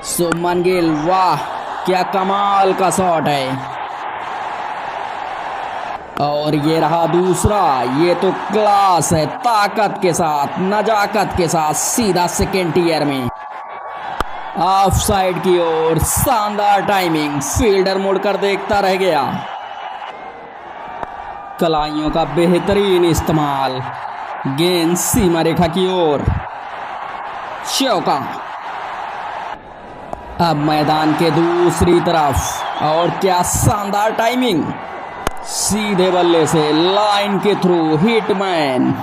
शुभमन गिल, वाह क्या कमाल का शॉट है। और ये रहा दूसरा, ये तो क्लास है, ताकत के साथ नजाकत के साथ सीधा सेकेंड टियर में ऑफ साइड की ओर। शानदार टाइमिंग, फील्डर मुड़कर देखता रह गया। कलाइयों का बेहतरीन इस्तेमाल, गेंद सीमा रेखा की ओर, चौका। अब मैदान के दूसरी तरफ, और क्या शानदार टाइमिंग, सीधे बल्ले से लाइन के थ्रू हिटमैन।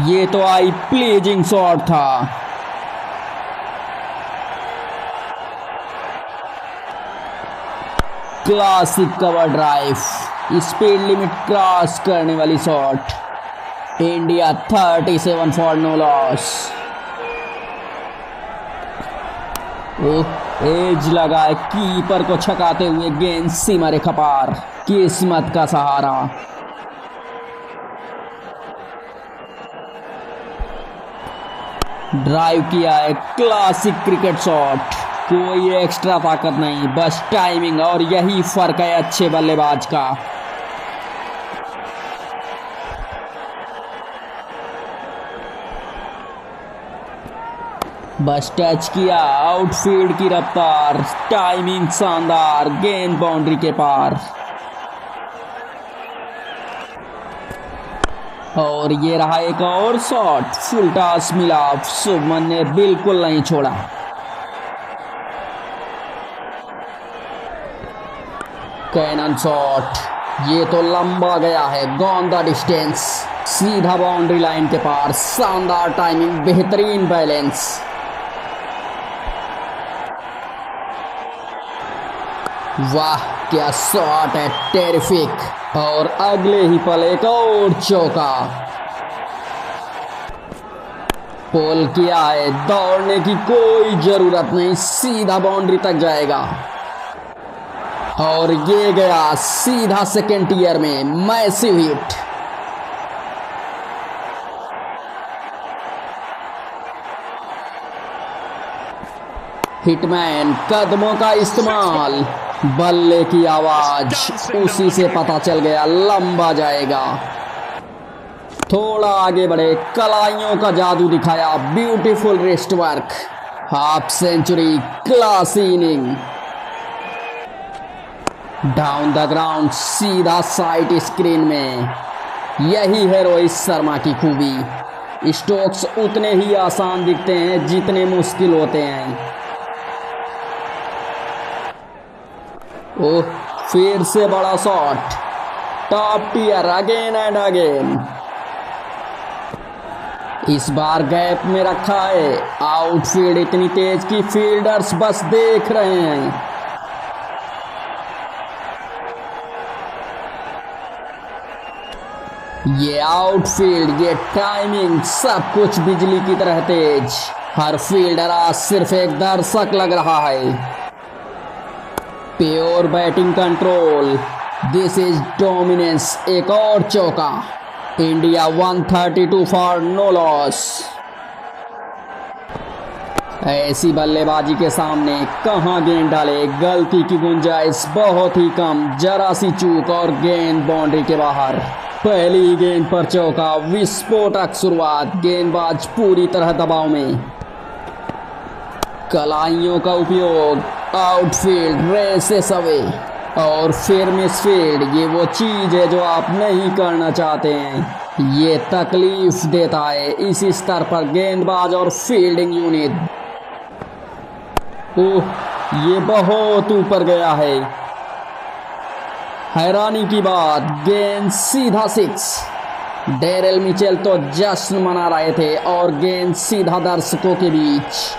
ये तो आई प्लीजिंग शॉट था। Classic cover drive, speed limit cross करने वाली शॉट। India 37 for no loss. Edge लगा है कीपर को छकाते हुए, गेंद सीमा रेखा पार, किस्मत का सहारा। ड्राइव किया है, क्लासिक क्रिकेट शॉट, कोई एक्स्ट्रा ताकत नहीं, बस टाइमिंग, और यही फर्क है अच्छे बल्लेबाज का। बस टच किया, आउटफील्ड की रफ्तार, टाइमिंग शानदार, गेंद बाउंड्री के पार। और ये रहा एक और शॉट, फुल टॉस मिला, शुभमन ने बिल्कुल नहीं छोड़ा। कैनन शॉट, ये तो लंबा गया है, गॉन द डिस्टेंस, सीधा बाउंड्री लाइन के पार। शानदार टाइमिंग, बेहतरीन बैलेंस। वाह क्या शॉट है, टेरिफिक। और अगले ही पल एक और चौका। पोल किया है, दौड़ने की कोई जरूरत नहीं, सीधा बाउंड्री तक जाएगा। और ये गया सीधा सेकेंड टियर में, मैसिव हिट। हिटमैन, कदमों का इस्तेमाल, बल्ले की आवाज, उसी से पता चल गया लंबा जाएगा। थोड़ा आगे बढ़े, कलाइयों का जादू दिखाया, beautiful wrist work, half century, classy inning. Down the ground, सीधा साइट स्क्रीन में। यही है रोहित शर्मा की खूबी, स्ट्रोक्स उतने ही आसान दिखते हैं जितने मुश्किल होते हैं। ओह, फिर से बड़ा shot, top tier, again and again. इस बार गैप में रखा है, आउटफील्ड इतनी तेज कि फील्डर्स बस देख रहे हैं। ये आउटफील्ड, ये टाइमिंग, सब कुछ बिजली की तरह तेज। हर फील्डर आज सिर्फ एक दर्शक लग रहा है। Pure batting control, this is dominance. एक और चौका। India 132 for no loss. ऐसी बल्लेबाजी के सामने कहां गेंद डाले, गलती की गुंजाइश बहुत ही कम, जरा सी चूक और गेंद बाउंड्री के बाहर। पहली गेंद पर चौका, विस्फोटक शुरुआत, गेंदबाज पूरी तरह दबाव में। कलाइयों का उपयोग, आउटफील्ड रेसेस अवे, और फिर मिसफील्ड। ये वो चीज है जो आप नहीं करना चाहते हैं, ये तकलीफ देता है इस स्तर पर गेंदबाज और फील्डिंग यूनिट। ओह, ये बहुत ऊपर गया है। हैरानी की बात, गेंद सीधा सिक्स। डेरेल मिचेल तो जश्न मना रहे थे और गेंद सीधा दर्शकों के बीच।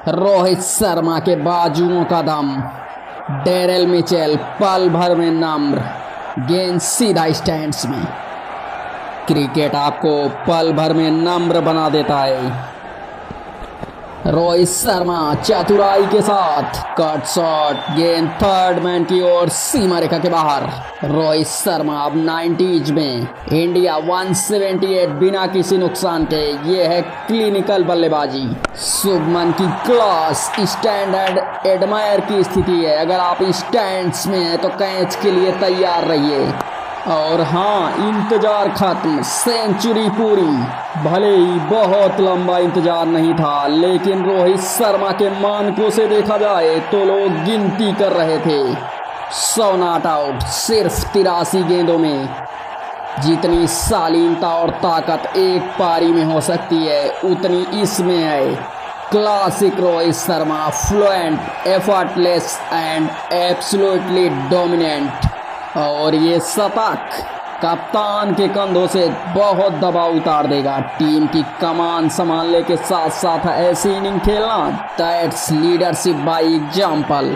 रोहित शर्मा के बाजुओं का दम, डेरेल मिचेल पल भर में नम्र, गेंद सीधा स्टैंड्स में। क्रिकेट आपको पल भर में नम्र बना देता है। रोहित शर्मा चतुराई के साथ कट शॉट, गेंद थर्ड मैन की ओर सीमा रेखा के बाहर। रोहित शर्मा अब 90s में, इंडिया 178 बिना किसी नुकसान के। ये है क्लिनिकल बल्लेबाजी। शुभमन की क्लास स्टैंड एंड एडमायर की स्थिति है। अगर आप स्टैंड्स में हैं तो कैच के लिए तैयार रहिए। और हाँ, इंतजार खत्म, सेंचुरी पूरी। भले ही बहुत लंबा इंतजार नहीं था, लेकिन रोहित शर्मा के मानकों से देखा जाए तो लोग गिनती कर रहे थे। 100 नॉट आउट सिर्फ 83 गेंदों में। जितनी शालीनता और ताकत एक पारी में हो सकती है, उतनी इसमें है। Classic Rohit Sharma, fluent, effortless and absolutely dominant. और ये शतक कप्तान के कंधों से बहुत दबाव उतार देगा। टीम की कमान संभालने के साथ साथ ऐसी इनिंग खेलना, दैट्स लीडरशिप बाय एग्जाम्पल।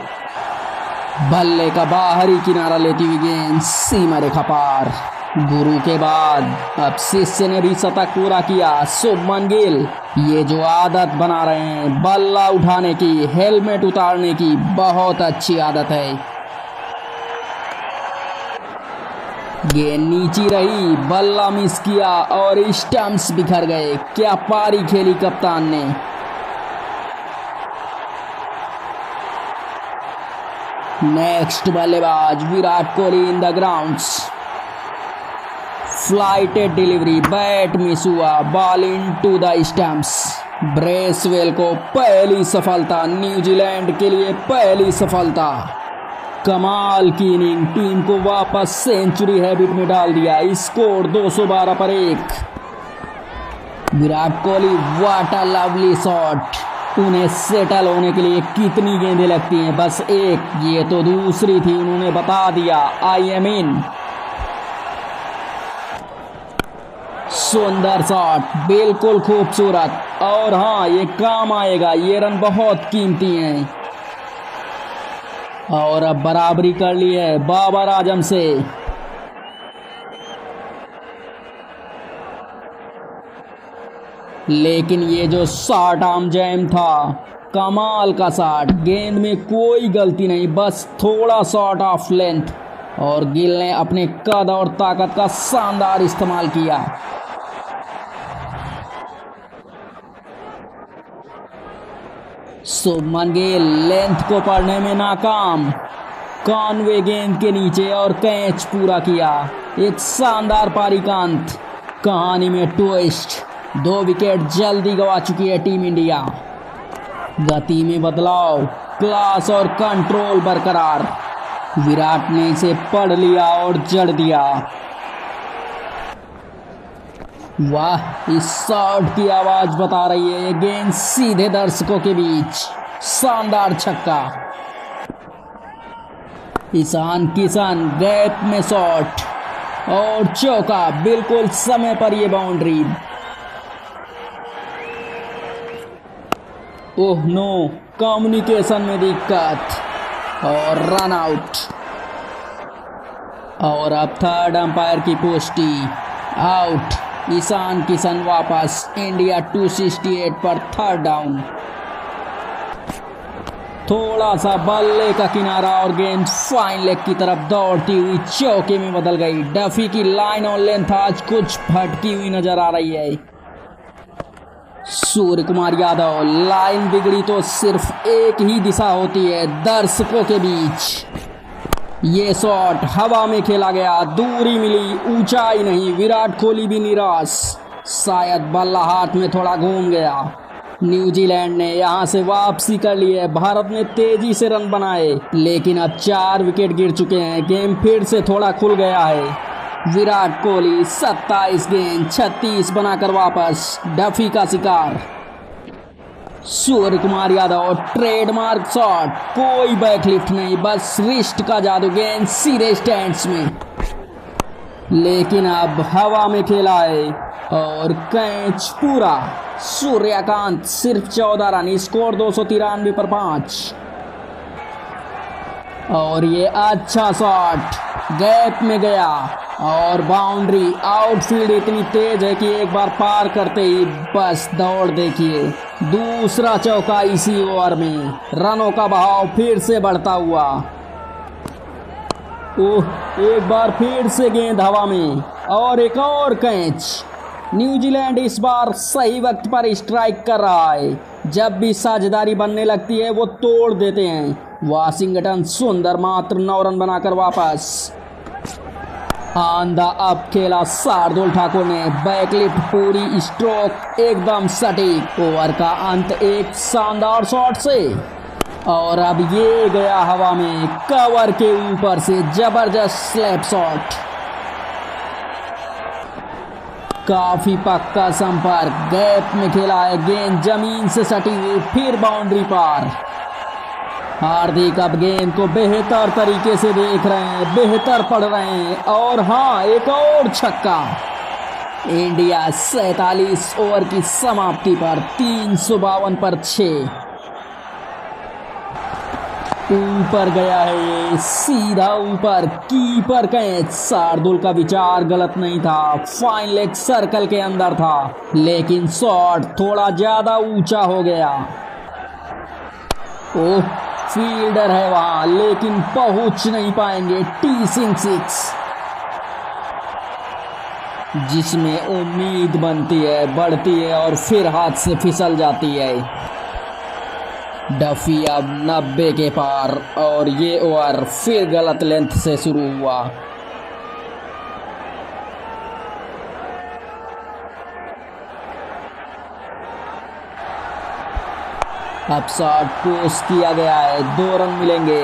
बल्ले का बाहरी किनारा लेती हुई गेंद सीमा रेखा पार। गुरु के बाद अब शिष्य ने भी शतक पूरा किया। शुभमन गिल ये जो आदत बना रहे हैं, बल्ला उठाने की, हेलमेट उतारने की, बहुत अच्छी आदत है। गेंद नीची रही, बल्ला मिस किया और स्टंप्स बिखर गए। क्या पारी खेली कप्तान ने। नेक्स्ट बल्लेबाज Virat Kohli in the grounds. Flighted delivery, bat miss हुआ, ball into the stumps. Bracewell को पहली सफलता, न्यूजीलैंड के लिए पहली सफलता। कमाल की इनिंग, टीम को वापस सेंचुरी हैबिट में डाल दिया। स्कोर 212 पर 1। Virat Kohli what a lovely shot. उन्हें सेटल होने के लिए कितनी गेंदें लगती हैं, बस एक। ये तो दूसरी थी, उन्होंने बता दिया आई एम इन। सुंदर शॉट, बिल्कुल खूबसूरत। और हाँ, ये काम आएगा, ये रन बहुत कीमती हैं। और अब बराबरी कर ली है बाबर आजम से। लेकिन ये जो शॉट आर्म जैम था, कमाल का शॉट। गेंद में कोई गलती नहीं, बस थोड़ा शॉट ऑफ लेंथ। और गिल ने अपने कद और ताकत का शानदार इस्तेमाल किया। शुभमन गिल लेंथ को पढ़ने में नाकाम। कॉनवे गेंद के नीचे और कैच पूरा किया। एक शानदार पारी का अंत। कहानी में ट्विस्ट। 2 विकेट जल्दी गंवा चुकी है टीम इंडिया। गति में बदलाव, क्लास और कंट्रोल बरकरार। विराट ने इसे पढ़ लिया और जड़ दिया। वाह, इस शॉट की आवाज बता रही है, ये गेंद सीधे दर्शकों के बीच। शानदार छक्का। ईशान किशन गैप में शॉट और चौका। बिल्कुल समय पर ये बाउंड्री। ओह नो, कम्युनिकेशन में दिक्कत और रन आउट। और अब थर्ड अंपायर की पुष्टि, आउट। ईशान किशन वापस। इंडिया 268 पर थर्ड डाउन। थोड़ा सा बल्ले का किनारा और गेंद फाइन लेग की तरफ दौड़ती हुई चौके में बदल गई। डफी की लाइन और लेंथ आज कुछ भटकी हुई नजर आ रही है। सूर्य कुमार यादव, लाइन बिगड़ी तो सिर्फ एक ही दिशा होती है, दर्शकों के बीच। ये शॉट हवा में खेला गया, दूरी मिली, ऊंचाई नहीं। विराट कोहली भी निराश। शायद बल्ला हाथ में थोड़ा घूम गया। न्यूजीलैंड ने यहां से वापसी कर ली है। भारत ने तेजी से रन बनाए, लेकिन अब 4 विकेट गिर चुके हैं। गेम फिर से थोड़ा खुल गया है। विराट कोहली 27 गेंद 36 बनाकर वापस। डफी का शिकार। सूर्य कुमार यादव ट्रेडमार्क शॉट, कोई बैकलिफ्ट नहीं, बस रिस्ट का जादू। गेंद सीधे स्टैंड्स में, लेकिन अब हवा में खेला है और कैच पूरा। सूर्यकांत सिर्फ 14 रन, स्कोर 293 पर 5। और ये अच्छा शॉट गैप में गया और बाउंड्री। आउटफील्ड इतनी तेज है कि एक बार पार करते ही बस दौड़ देखिए। दूसरा चौका इसी ओवर में। रनों का बहाव फिर से बढ़ता हुआ। ओह, एक बार फिर से गेंद हवा में और एक और कैच। न्यूजीलैंड इस बार सही वक्त पर स्ट्राइक कर रहा है। जब भी साझेदारी बनने लगती है वो तोड़ देते हैं। वाशिंगटन सुंदर मात्र 9 रन बनाकर वापस। आंधा अब खेला शार्दुल ठाकुर ने। बैकलिफ्ट पूरी स्ट्रोक एकदम सटीक। ओवर का अंत एक शानदार शॉट से और अब ये गया हवा में कवर के ऊपर से। जबरदस्त स्लैप शॉट। काफी पक्का संपर्क। गैप में खेला है। गेंद जमीन से सटी हुई फिर बाउंड्री पार। हार्दिक अब गेंद को बेहतर तरीके से देख रहे हैं। बेहतर पढ़ रहे हैं और हाँ, एक और छक्का। इंडिया 47 ओवर की समाप्ति पर 352 पर 6। ऊपर गया है ये, सीधा ऊपर। Keeper catch. शार्दुल का विचार गलत नहीं था। फाइन लेग सर्कल के अंदर था लेकिन शॉट थोड़ा ज्यादा ऊंचा हो गया। ओह, फील्डर है वहां लेकिन पहुंच नहीं पाएंगे। टीसिंग 6 जिसमें उम्मीद बनती है, बढ़ती है और फिर हाथ से फिसल जाती है। डफी अब 90 के पार और ये ओवर फिर गलत लेंथ से शुरू हुआ। अब शॉट पोस्ट किया गया है। 2 रन मिलेंगे।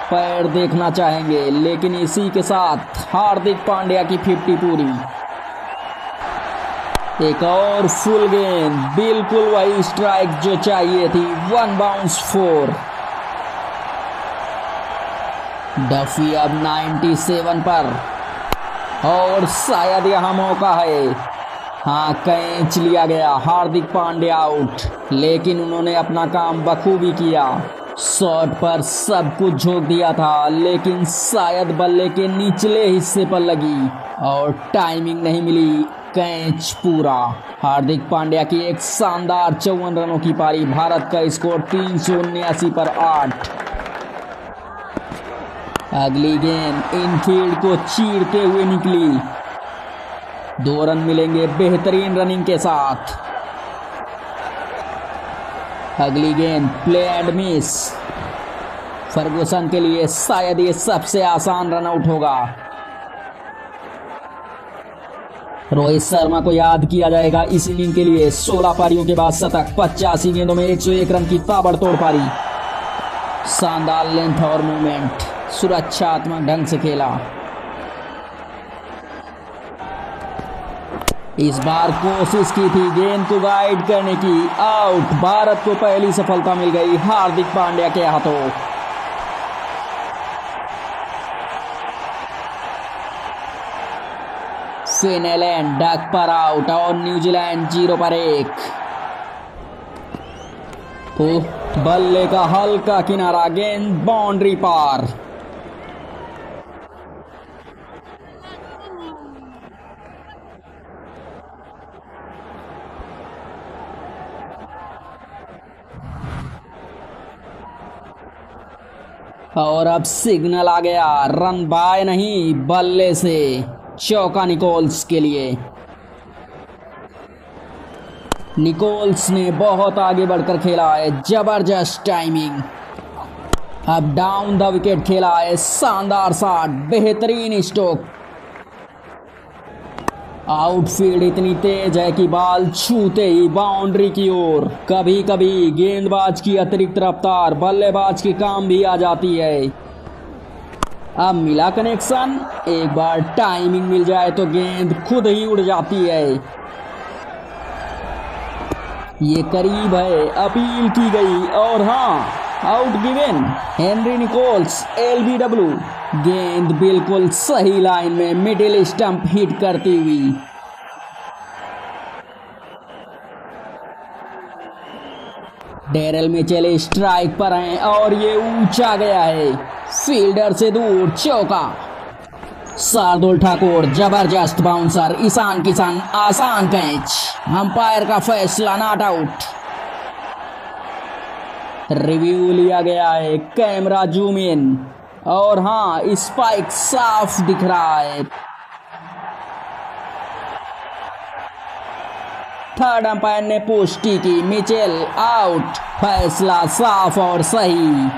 पैर देखना चाहेंगे लेकिन इसी के साथ हार्दिक पांड्या की 50 पूरी। एक और फुल गेंद। बिल्कुल वही स्ट्राइक जो चाहिए थी। 1 बाउंस 4। डफी अब 97 पर और शायद यहां मौका है। हाँ, कैच लिया गया। हार्दिक पांड्या आउट लेकिन उन्होंने अपना काम बखूबी किया। शॉट पर सब कुछ झोंक दिया था लेकिन शायद बल्ले के निचले हिस्से पर लगी और टाइमिंग नहीं मिली। कैच पूरा। हार्दिक पांड्या की एक शानदार 54 रनों की पारी। भारत का स्कोर 379 पर 8। अगली गेंद इनफील्ड को चीरते हुए निकली। 2 रन मिलेंगे बेहतरीन रनिंग के साथ। अगली गेंद प्ले एंड मिस। फर्गुसन के लिए शायद ये सबसे आसान रन आउट होगा। रोहित शर्मा को याद किया जाएगा इस इनिंग के लिए। 16 पारियों के बाद शतक। 85 गेंदों में 101 रन की ताबड़तोड़ पारी। शानदार लेंथ और मूवमेंट। सुरक्षात्मक ढंग से खेला। इस बार कोशिश की थी गेंद को गाइड करने की। आउट। भारत को पहली सफलता मिल गई हार्दिक पांड्या के हाथों। फिनलैंड डक पर आउट और न्यूजीलैंड 0 पर 1। बल्ले का हल्का किनारा। गेंद बाउंड्री पार। और अब सिग्नल आ गया। रन बाय नहीं, बल्ले से चौका निकोल्स के लिए। निकोल्स ने बहुत आगे बढ़कर खेला है। जबरदस्त टाइमिंग। अब डाउन द विकेट खेला है। शानदार शॉट। बेहतरीन स्ट्रोक। आउटफील्ड इतनी तेज है कि बॉल छूते ही बाउंड्री की ओर। कभी कभी गेंदबाज की अतिरिक्त रफ्तार बल्लेबाज के काम भी आ जाती है। अब मिला कनेक्शन। एक बार टाइमिंग मिल जाए तो गेंद खुद ही उड़ जाती है। ये करीब है। अपील की गई और हाँ, out given. Henry Nichols LBW। गेंद बिल्कुल सही लाइन में मिडिल स्टंप हिट करती हुई। डेरेल मिचेल स्ट्राइक पर हैं और ये ऊंचा गया है। फील्डर से दूर चौका। शार्दुल ठाकुर जबरदस्त बाउंसर, ईशान किशन आसान कैच, अंपायर का फैसला नॉट आउट। रिव्यू लिया गया है, कैमरा जूम इन और हाँ स्पाइक साफ दिख रहा है। थर्ड अंपायर ने पुष्टि की, मिचेल आउट, फैसला साफ और सही।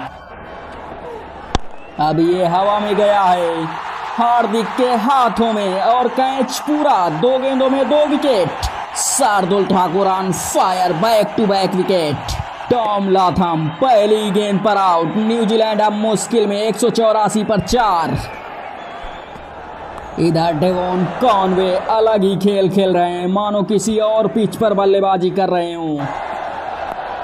अब ये हवा में गया है हार्दिक के हाथों में और कैच पूरा, 2 गेंदों में 2 wicket. Shardul Thakur on fire, back to back wicket. Tom Latham पहली गेंद पर आउट। न्यूजीलैंड अब मुश्किल में 184 पर 4। इधर डेवॉन कॉनवे अलग ही खेल खेल रहे हैं, मानो किसी और पिच पर बल्लेबाजी कर रहे हों।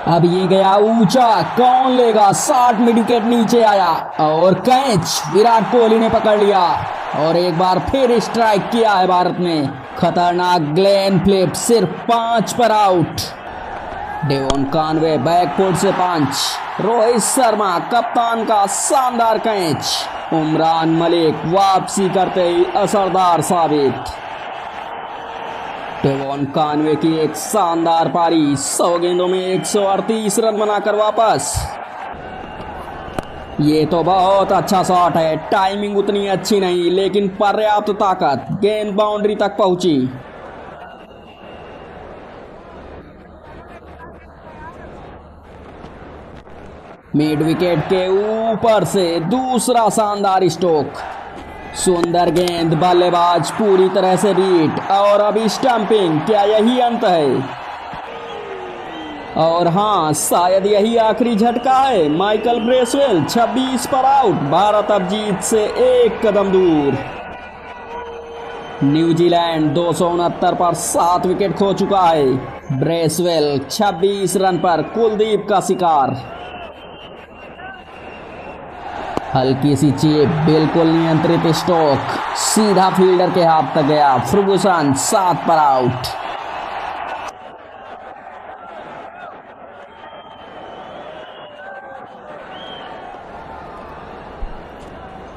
अब ये गया ऊंचा, कौन लेगा, 60 मिड विकेट नीचे आया और कैच विराट कोहली ने पकड़ लिया और एक बार फिर स्ट्राइक किया है भारत ने। खतरनाक ग्लेन फ्लिप, सिर्फ 5 पर आउट। डेवॉन कॉनवे बैकफुट से पंच। रोहित शर्मा कप्तान का शानदार कैच। उमरान मलिक वापसी करते ही असरदार साबित। डेवॉन कॉनवे की एक शानदार पारी, 100 गेंदों में 138 रन बनाकर वापस। ये तो बहुत अच्छा शॉट है, टाइमिंग उतनी अच्छी नहीं लेकिन पर्याप्त ताकत, गेंद बाउंड्री तक पहुंची। मिड विकेट के ऊपर से दूसरा शानदार स्ट्रोक। सुंदर गेंद, बल्लेबाज पूरी तरह से बीट और अभी स्टंपिंग। क्या यही अंत है? और हाँ, शायद यही आखिरी झटका है। माइकल ब्रेसवेल 26 पर आउट। भारत अब जीत से 1 कदम दूर। न्यूजीलैंड 269 पर 7 विकेट खो चुका है। ब्रेसवेल 26 रन पर कुलदीप का शिकार। हल्की सी चेप, बिल्कुल नियंत्रित स्ट्रोक, सीधा फील्डर के हाथ तक गया। फर्गुसन 7 पर आउट।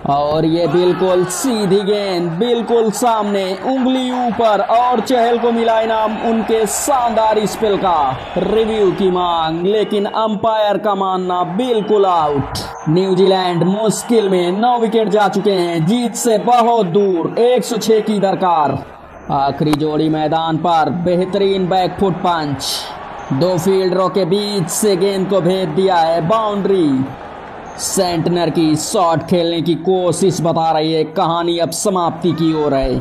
और ये बिल्कुल सीधी गेंद, बिल्कुल सामने, उंगली ऊपर और चहल को मिला इनाम उनके शानदार स्पेल का। रिव्यू की मांग, लेकिन अंपायर का मानना बिल्कुल आउट। न्यूजीलैंड मुश्किल में 9 विकेट जा चुके हैं, जीत से बहुत दूर, 106 की दरकार। आखिरी जोड़ी मैदान पर, बेहतरीन बैकफुट पंच, 2 फील्डरों के बीच से गेंद को भेज दिया है बाउंड्री। सेंटनर की शॉट खेलने की कोशिश बता रही है, कहानी अब समाप्ति की ओर है।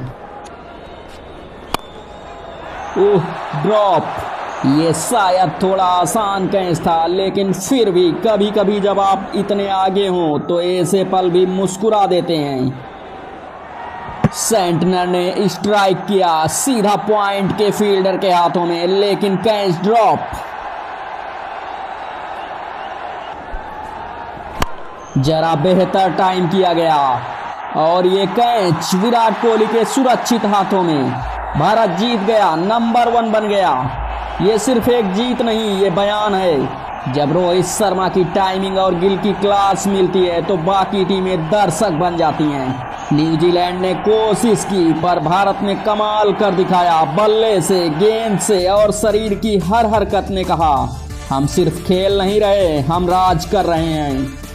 ड्रॉप, ये शायद थोड़ा आसान कैच था लेकिन फिर भी कभी कभी जब आप इतने आगे हों तो ऐसे पल भी मुस्कुरा देते हैं। सेंटनर ने स्ट्राइक किया, सीधा पॉइंट के फील्डर के हाथों में, लेकिन कैच ड्रॉप। जरा बेहतर टाइम किया गया और ये कैच विराट कोहली के सुरक्षित हाथों में। भारत जीत गया, नंबर 1 बन गया। ये सिर्फ एक जीत नहीं, ये बयान है। जब रोहित शर्मा की टाइमिंग और गिल की क्लास मिलती है तो बाकी टीमें दर्शक बन जाती हैं। न्यूजीलैंड ने कोशिश की पर भारत ने कमाल कर दिखाया। बल्ले से, गेंद से और शरीर की हर हरकत ने कहा, हम सिर्फ खेल नहीं रहे, हम राज कर रहे हैं।